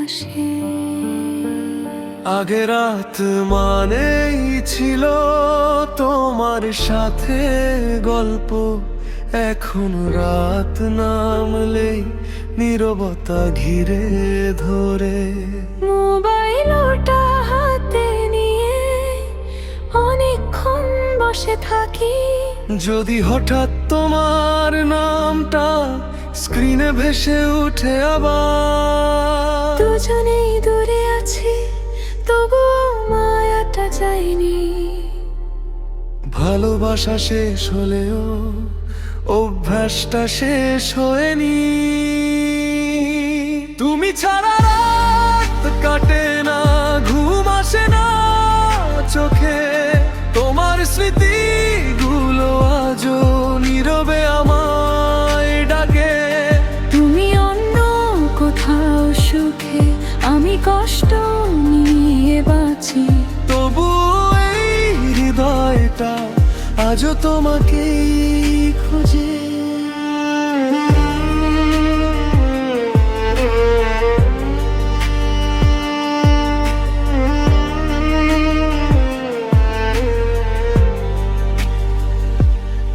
আসে। আগে রাত মানেই ছিল তোমার সাথে গল্প, এখন রাত নামলেই নীরবতা ঘিরে ধরে। মোবাইলটা হাতে নিয়ে অনেকক্ষণ বসে থাকি, যদি হঠাৎ তোমার নামটা স্ক্রিনে ভেসে উঠে আবার। দুজনেই দূরে আছি তবুও মায়াটা যায়নি। ভালোবাসা শেষ হলেও অভ্যাসটা শেষ হয়নি। তুমি ছাড়া রাত কাটে না, ঘুম আসে না চোখে, তোমার স্মৃতিগুলো আজও নীরবে আমায় ডাকে। তুমি অন্য কোথাও সুখে, আমি কষ্ট নিয়ে বাঁচি। তবু এই হৃদয়টা আজও তোমাকেই খোঁজে।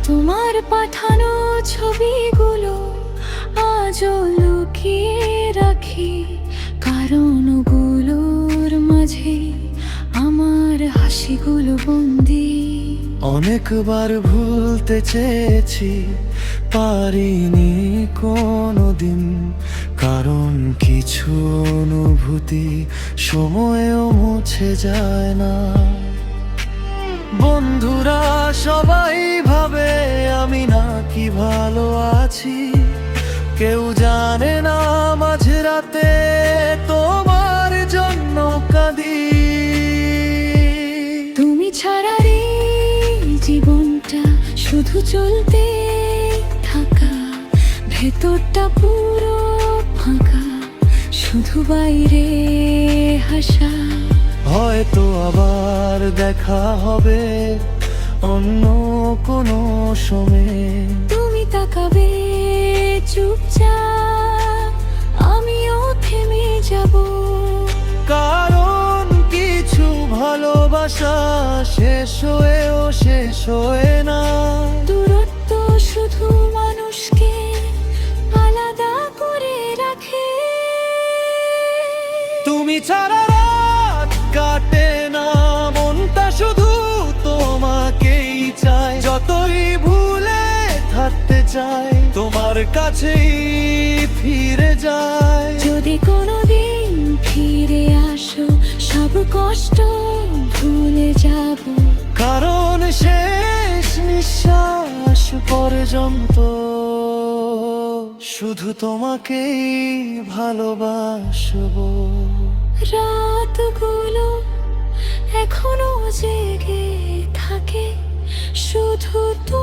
তোমার পাঠানো ছবিগুলো আজও লুকিয়ে রাখি, কারণ ওগুলোর মাঝে আমার হাসিগুলো বন্দি। অনেকবার ভুলতে চেয়েছি, পারিনি কোনোদিন, কারণ কিছু অনুভূতি সময়েও মুছে যায় না। বন্ধুরা সবাই ভাবে আমি নাকি ভালো আছি, কেউ জানে না মাঝরাতে তোমার জন্য কাঁদি। তুমি ছাড়া রে জীবনটা শুধু চলতে থাকা, ভেতরটা পুরো ফাঁকা, শুধু বাইরে হাসা। হয়তো আবার দেখা হবে অন্য কোনো সময়ে। তুমি তাকাবে চুপচাপ, আমিও থেমে যাব। কারণ কিছু ভালোবাসা শেষ হয়েও শেষ হয়ে না। দূরত্ব শুধু মানুষকে আলাদা করে রাখে। তুমি ছাড়া রাত কাটে না, মনটা শুধু তোমাকেই চায়। যতই ভুলে থাকতে চাই, তোমার কাছেই ফিরে যায়। যদি কোনোদিন ফিরে আসো, সব কষ্ট ভুলে যাব। কারণ শেষ নিঃশ্বাস পর্যন্ত শুধু তোমাকেই ভালোবাসবো। রাতগুলো এখনো জেগে থাকে শুধু তো